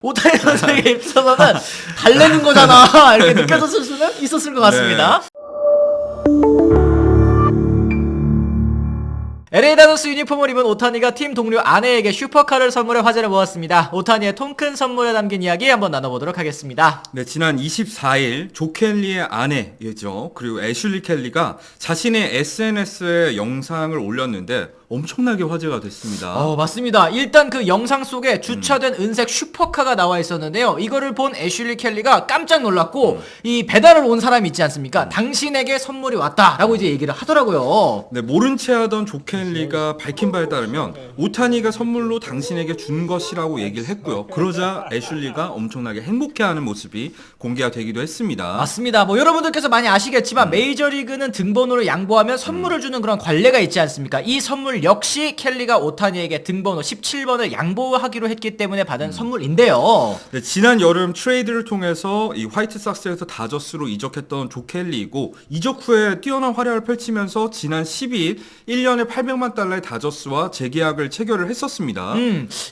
오타니 선수에게 있어서는 달래는 거잖아 이렇게 느껴졌을 수는 있었을 것 같습니다. LA 다저스 유니폼을 입은 오타니가 팀 동료 아내에게 슈퍼카를 선물해 화제를 모았습니다. 오타니의 통 큰 선물에 담긴 이야기 한번 나눠보도록 하겠습니다. 네, 지난 24일 조 켈리의 아내죠. 그리고 애슐리 켈리가 자신의 SNS에 영상을 올렸는데 엄청나게 화제가 됐습니다. 맞습니다. 일단 그 영상 속에 주차된 은색 슈퍼카가 나와 있었는데요. 이거를 본 애슐리 켈리가 깜짝 놀랐고 이 배달을 온 사람이 있지 않습니까? 당신에게 선물이 왔다라고 이제 얘기를 하더라고요. 네, 모른 채 하던 조 켈리가 밝힌 바에 따르면 오타니가 선물로 당신에게 준 것이라고 얘기를 했고요. 그러자 애슐리가 엄청나게 행복해하는 모습이 공개가 되기도 했습니다. 맞습니다. 뭐 여러분들께서 많이 아시겠지만 메이저리그는 등번호를 양보하면 선물을 주는 그런 관례가 있지 않습니까? 이 선물 역시 켈리가 오타니에게 등번호 17번을 양보하기로 했기 때문에 받은 선물인데요. 네, 지난 여름 트레이드를 통해서 이 화이트삭스에서 다저스로 이적했던 조 켈리이고 이적 후에 뛰어난 활약을 펼치면서 지난 12일 1년에 800만 달러의 다저스와 재계약을 체결을 했었습니다.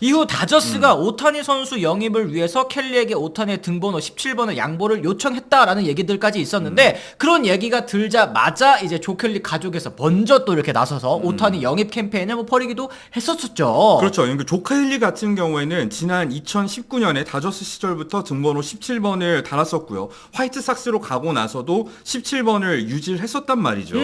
이후 다저스가 오타니 선수 영입을 위해서 켈리에게 오타니의 등번호 17번을 양보를 요청했다라는 얘기들까지 있었는데 그런 얘기가 들자마자 이제 조 켈리 가족에서 먼저 또 이렇게 나서서 오타니 영입 캠페인을 뭐 벌이기도 했었죠. 그렇죠. 그러니까 조 켈리 같은 경우에는 지난 2019년에 다저스 시절부터 등번호 17번을 달았었고요. 화이트삭스로 가고 나서도 17번을 유지를 했었단 말이죠.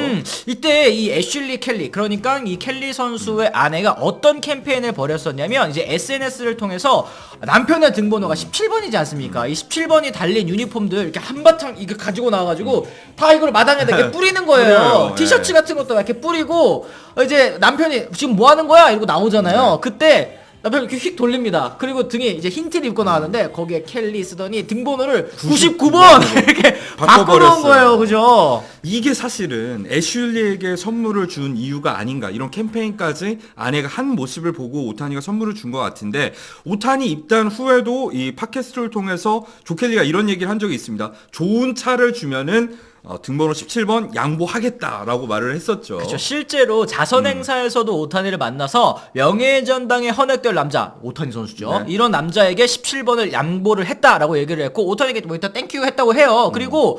이때 이 애슐리 켈리 그러니까 이 켈리 선수의 아내가 어떤 캠페인을 벌였었냐면 이제 SNS를 통해서 남편의 등번호가 17번이지 않습니까? 이 17번이 달린 유니폼들 이렇게 한바탕 이거 가지고 나와가지고 다 이걸 마당에다 이렇게 뿌리는 거예요. 그래요. 티셔츠 같은 것도 이렇게 뿌리고 이제 남편이 지금 뭐 하는 거야? 이러고 나오잖아요. 그때 남편이 이렇게 휙 돌립니다. 그리고 등에 이제 흰 티를 입고 나왔는데 거기에 켈리 쓰더니 등번호를 99번 이렇게 바꿔놓은 거예요. 그죠? 이게 사실은 애슐리에게 선물을 준 이유가 아닌가, 이런 캠페인까지 아내가 한 모습을 보고 오타니가 선물을 준 것 같은데, 오타니 입단 후에도 이 팟캐스트를 통해서 조 켈리가 이런 얘기를 한 적이 있습니다. 좋은 차를 주면은 등번호 17번 양보하겠다라고 말을 했었죠. 그렇죠. 실제로 자선 행사에서도 오타니를 만나서 명예전당에 헌액될 남자 오타니 선수죠. 네. 이런 남자에게 17번을 양보를 했다라고 얘기를 했고 오타니에게 뭐 일단 땡큐 했다고 해요. 그리고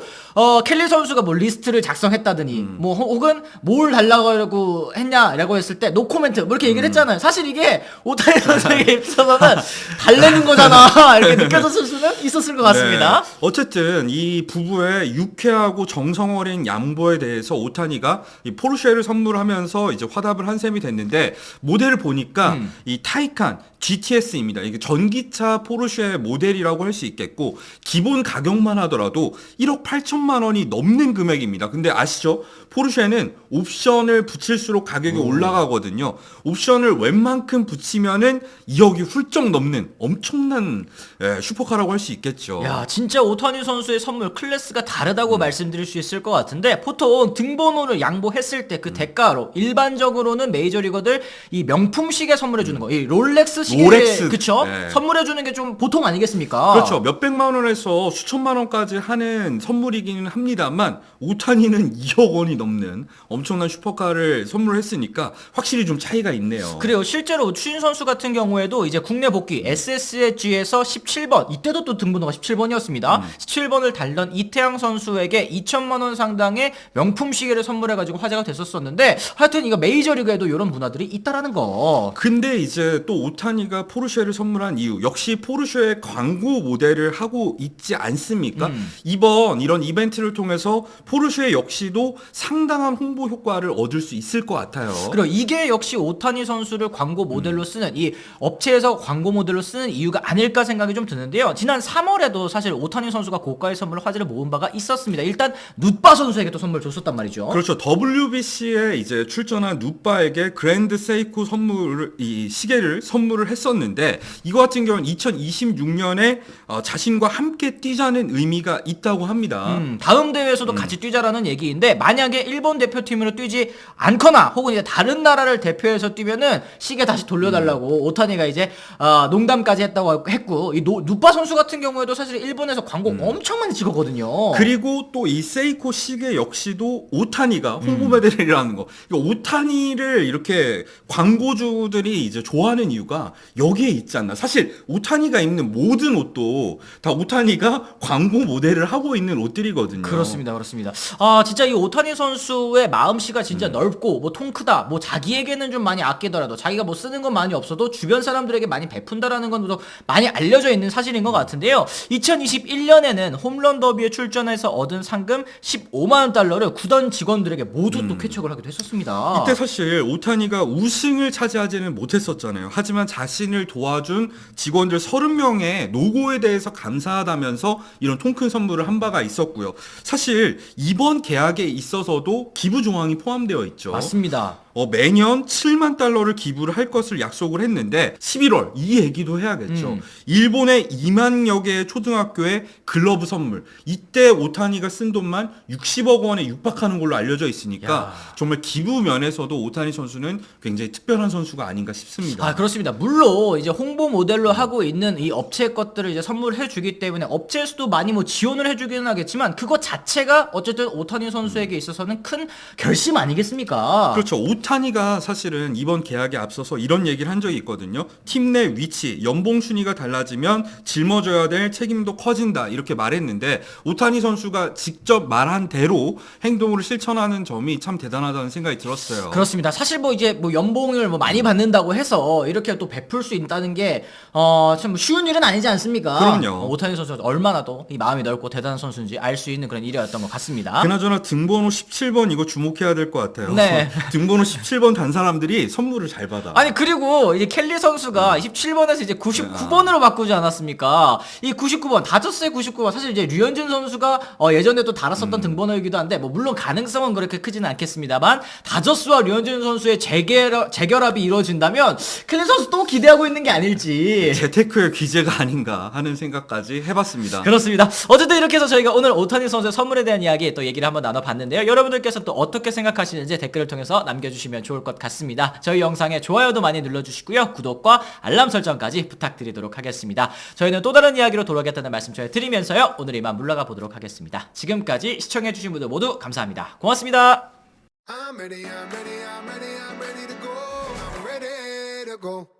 켈리 선수가 뭐 리스트를 작성했다더니 뭐 혹은 뭘 달라고 했냐라고 했을 때 노 코멘트 뭐 이렇게 얘기를 했잖아요. 사실 이게 오타니 선수에게 있어서는 달래는 거잖아 이렇게 느껴졌을 수는 있었을 것 같습니다. 네. 어쨌든 이 부부의 유쾌하고 정성 어린 양보에 대해서 오타니가 이 포르쉐를 선물하면서 이제 화답을 한 셈이 됐는데, 모델을 보니까 이 타이칸 GTS입니다. 이게 전기차 포르쉐 모델이라고 할 수 있겠고, 기본 가격만 하더라도 1억 8천만 원이 넘는 금액입니다. 근데 아시죠? 포르쉐는 옵션을 붙일수록 가격이 올라가거든요. 옵션을 웬만큼 붙이면은 2억이 훌쩍 넘는 엄청난 슈퍼카라고 할 수 있겠죠. 야, 진짜 오타니 선수의 선물 클래스가 다르다고 말씀드릴 수 있을 것 같은데, 보통 등번호를 양보했을 때 그 대가로 일반적으로는 메이저리거들 이 명품 시계 선물해 주는 거, 이 롤렉스 시계, 롤렉스. 그쵸? 네. 선물해 주는 게 좀 보통 아니겠습니까? 그렇죠. 몇백만 원에서 수천만 원까지 하는 선물이기는 합니다만, 오타니는 2억 원이 넘는 엄청난 슈퍼카를 선물했으니까 확실히 좀 차이가 있네요. 그래요. 실제로 추신 선수 같은 경우에도 이제 국내 복귀 SSG에서 17번, 이때도 또 등번호가 17번이었습니다. 17번을 달던 이태양 선수에게 2천만 원 상당의 명품 시계를 선물해가지고 화제가 됐었었는데, 하여튼 이거 메이저리그에도 이런 문화들이 있다라는 거. 근데 이제 또 오타니가 포르쉐를 선물한 이유, 역시 포르쉐의 광고 모델을 하고 있지 않습니까? 이번 이런 이벤트를 통해서 포르쉐 역시도 상당한 홍보 효과를 얻을 수 있을 것 같아요. 그리고 이게 역시 오타니 선수를 광고 모델로 쓰는, 이 업체에서 광고 모델로 쓰는 이유가 아닐까 생각이 좀 드는데요. 지난 3월에도 사실 오타니 선수가 고가의 선물로 화제를 모은 바가 있었습니다. 일단 누빠 선수에게 또 선물 줬었단 말이죠. 그렇죠. WBC에 이제 출전한 누빠에게 그랜드 세이코 선물을, 이 시계를 선물을 했었는데, 이거 같은 경우는 2026년에 자신과 함께 뛰자는 의미가 있다고 합니다. 다음 대회에서도 같이 뛰자라는 얘기인데, 만약에 일본 대표팀으로 뛰지 않거나 혹은 이제 다른 나라를 대표해서 뛰면은 시계 다시 돌려달라고 오타니가 이제 농담까지 했다고 했고, 이 누빠 선수 같은 경우에도 사실 일본에서 광고 엄청 많이 찍었거든요. 그리고 또 이 세이코 시계 역시도 오타니가 홍보 모델이라는 거. 오타니를 이렇게 광고주들이 이제 좋아하는 이유가 여기에 있지 않나. 사실 오타니가 입는 모든 옷도 다 오타니가 광고 모델을 하고 있는 옷들이거든요. 그렇습니다, 그렇습니다. 아, 진짜 이 오타니 선수의 마음씨가 진짜 넓고, 뭐 통 크다, 뭐 자기에게는 좀 많이 아끼더라도, 자기가 뭐 쓰는 건 많이 없어도 주변 사람들에게 많이 베푼다라는 건 또 많이 알려져 있는 사실인 것 같은데요. 2021년에는 홈런 더비에 출전해서 얻은 상금 15만 원 달러를 구단 직원들에게 모두 또 쾌척을 하기도 했었습니다. 이때 사실 오타니가 우승을 차지하지는 못했었잖아요. 하지만 자신을 도와준 직원들 30명의 노고에 대해서 감사하다면서 이런 통 큰 선물을 한 바가 있었고요. 사실 이번 계약에 있어서도 기부 조항이 포함되어 있죠. 맞습니다. 매년 7만 달러를 기부를 할 것을 약속을 했는데 11월 이 얘기도 해야겠죠. 일본의 2만여 개의 초등학교의 글러브 선물. 이때 오타니가 쓴 돈만 60억 원에 육박하는 걸로 알려져 있으니까 야. 정말 기부 면에서도 오타니 선수는 굉장히 특별한 선수가 아닌가 싶습니다. 아, 그렇습니다. 물론 이제 홍보 모델로 하고 있는 이 업체 것들을 이제 선물해 주기 때문에 업체에서도 많이 뭐 지원을 해 주기는 하겠지만 그것 자체가 어쨌든 오타니 선수에게 있어서는 큰 결심 아니겠습니까? 그렇죠. 오타니가 사실은 이번 계약에 앞서서 이런 얘기를 한 적이 있거든요. 팀 내 위치, 연봉 순위가 달라지면 짊어져야 될 책임도 커진다 이렇게 말했는데 오타니 선수가 직접 말한 대로 행동으로 실천하는 점이 참 대단하다는 생각이 들었어요. 그렇습니다. 사실 뭐 이제 뭐 연봉을 뭐 많이 받는다고 해서 이렇게 또 베풀 수 있다는 게 참 쉬운 일은 아니지 않습니까? 그럼요. 오타니 선수가 얼마나 또 이 마음이 넓고 대단한 선수인지 알 수 있는 그런 일이었던 것 같습니다. 그나저나 등번호 17번 이거 주목해야 될 것 같아요. 네. 등번호 17번 단 사람들이 선물을 잘 받아. 아니 그리고 이제 켈리 선수가 17번에서 이제 99번으로 바꾸지 않았습니까? 이 99번 다저스의 99번 사실 이제 류현진 선수가 예전에 또 달았었던 등번호이기도 한데 뭐 물론 가능성은 그렇게 크지는 않겠습니다만 다저스와 류현진 선수의 재결합이 이루어진다면 켈리 선수 또 기대하고 있는 게 아닐지. 재테크의 귀재가 아닌가 하는 생각까지 해봤습니다. 그렇습니다. 어쨌든 이렇게 해서 저희가 오늘 오타니 선수의 선물에 대한 이야기 또 얘기를 한번 나눠봤는데요. 여러분들께서 또 어떻게 생각하시는지 댓글을 통해서 남겨주시면 좋을 것 같습니다. 저희 영상에 좋아요도 많이 눌러주시고요. 구독과 알람 설정까지 부탁드리도록 하겠습니다. 저희는 또 다른 이야기로 돌아오겠다는 말씀 전해드리면서요. 오늘 이만 물러가 보도록 하겠습니다. 지금까지 시청해주신 분들 모두 감사합니다. 고맙습니다. I'm ready to go. I'm ready to go.